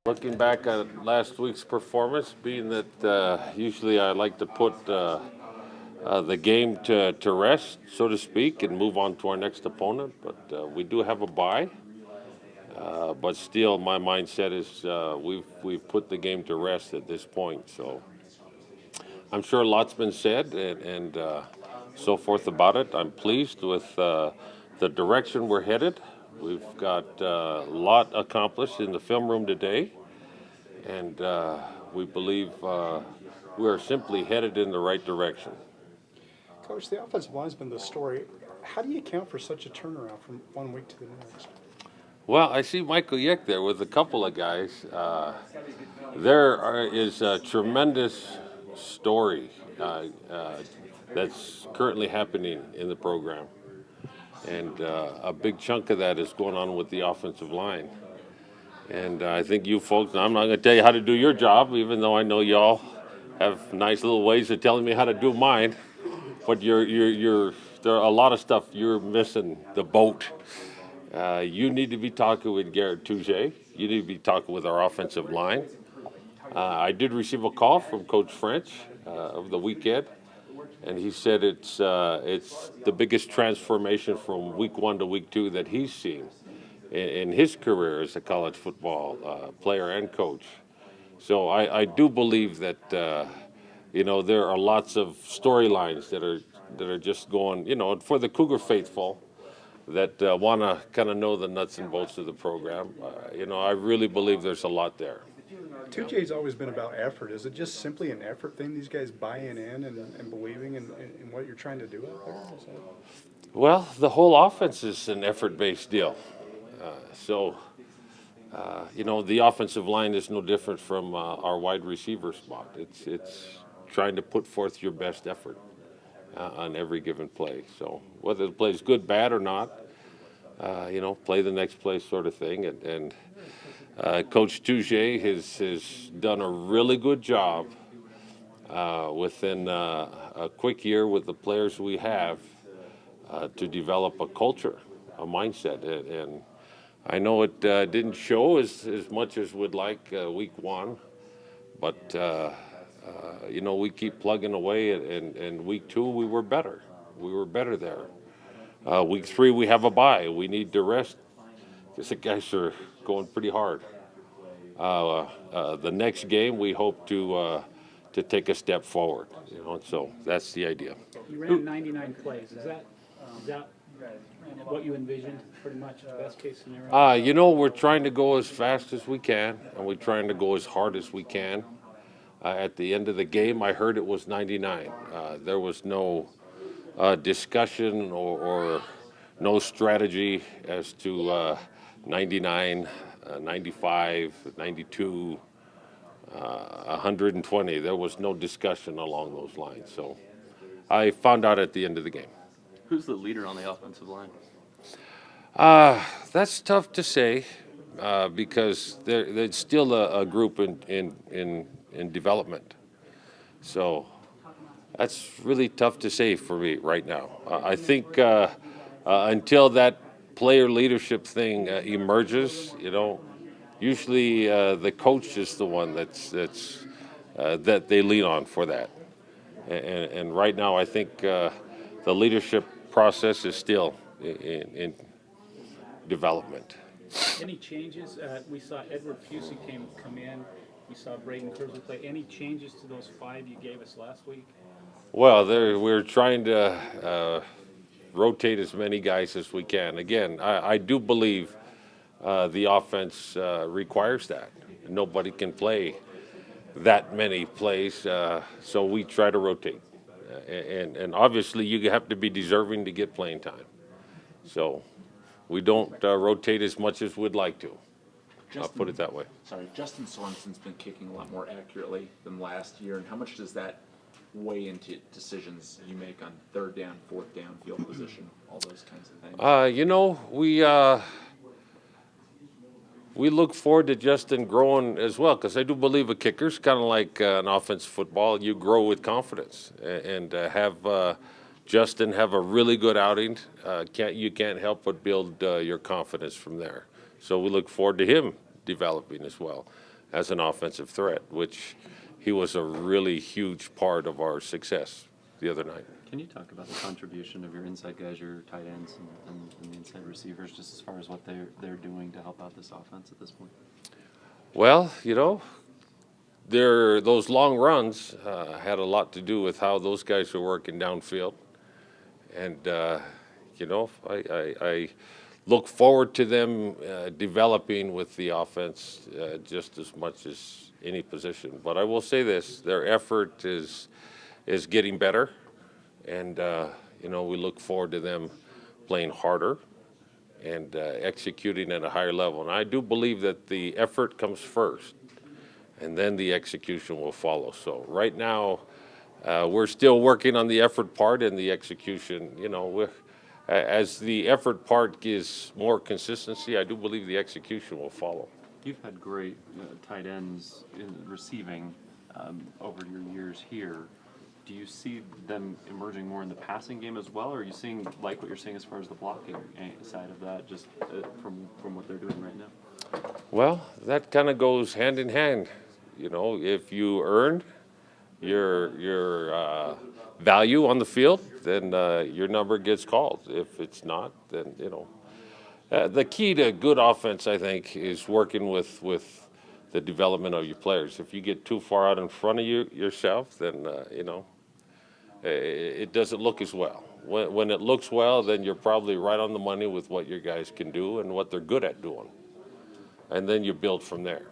Looking back at last week's performance, being that usually I like to put the game to rest, so to speak, and move on to our next opponent. But we do have a bye. But still, my mindset is we've put the game to rest at this point. So I'm sure a lot's been said and so forth about it. I'm pleased with the direction we're headed. We've got a lot accomplished in the film room today, and we believe we are simply headed in the right direction. Coach, the offensive line's been the story. How do you account for such a turnaround from one week to the next? Well, I see Michael Yeck there with a couple of guys. There is a tremendous story that's currently happening in the program. And a big chunk of that is going on with the offensive line. And I think you folks, I'm not going to tell you how to do your job, even though I know y'all have nice little ways of telling me how to do mine. But there are a lot of stuff you're missing the boat. You need to be talking with Garrett Touche. You need to be talking with our offensive line. I did receive a call from Coach French over the weekend, and he said it's the biggest transformation from week 1 to week 2 that he's seen in his career as a college football player and coach. So I do believe that there are lots of storylines that are just going for the Cougar faithful that want to kind of know the nuts and bolts of the program. I really believe there's a lot there. 2J's always been about effort. Is it just simply an effort thing, these guys buying in and believing in what you're trying to do out there? Well, the whole offense is an effort-based deal. The offensive line is no different from our wide receiver spot. It's trying to put forth your best effort on every given play. So whether the play is good, bad, or not, play the next play sort of thing. And Coach Touche has done a really good job within a quick year with the players we have to develop a culture, a mindset. And I know it didn't show as much as we'd like week 1, but we keep plugging away, and week 2 we were better. We were better there. Week 3 we have a bye. We need to rest because the guys are going pretty hard. The next game we hope to take a step forward. So that's the idea. You ran 99 plays. Is that what you envisioned, pretty much, the best case scenario? We're trying to go as fast as we can, and we're trying to go as hard as we can. At the end of the game, I heard it was 99. There was no discussion or no strategy as to 99, 95, 92, 120. There was no discussion along those lines. So I found out at the end of the game. Who's the leader on the offensive line? That's tough to say because there's still a group in development. So that's really tough to say for me right now. I think until that player leadership thing emerges, usually the coach is the one that they lean on for that. And right now, I think the leadership process is still in development. Any changes? We saw Edward Pusey come in. We saw Braden Kersey play. Any changes to those 5 you gave us last week? Well, we're trying to rotate as many guys as we can. Again, I do believe the offense requires that. Nobody can play that many plays, so we try to rotate. And obviously, you have to be deserving to get playing time. So we don't rotate as much as we'd like to. I'll put it that way. Sorry, Justin Sorensen's been kicking a lot more accurately than last year, and how much does that weigh into decisions you make on 3rd down, 4th down, field position, all those kinds of things? We look forward to Justin growing as well, because I do believe a kicker's kind of like an offensive football. You grow with confidence and have Justin have a really good outing. You can't help but build your confidence from there. So we look forward to him developing as well as an offensive threat, which he was a really huge part of our success the other night. Can you talk about the contribution of your inside guys, your tight ends, and the inside receivers, just as far as what they're doing to help out this offense at this point? Well, those long runs had a lot to do with how those guys are working downfield. And, I look forward to them developing with the offense just as much as any position. But I will say this, their effort is getting better. And, we look forward to them playing harder and executing at a higher level. And I do believe that the effort comes first, and then the execution will follow. So right now, we're still working on the effort part, and the execution, as the effort part gives more consistency, I do believe the execution will follow. You've had great tight ends in receiving over your years here. Do you see them emerging more in the passing game as well, or are you seeing like what you're seeing as far as the blocking side of that, just from what they're doing right now? Well, that kind of goes hand in hand. If you earn your value on the field, then your number gets called. If it's not, then the key to good offense, I think, is working with the development of your players. If you get too far out in front of yourself, then it doesn't look as well. When it looks well, then you're probably right on the money with what your guys can do and what they're good at doing, and then you build from there.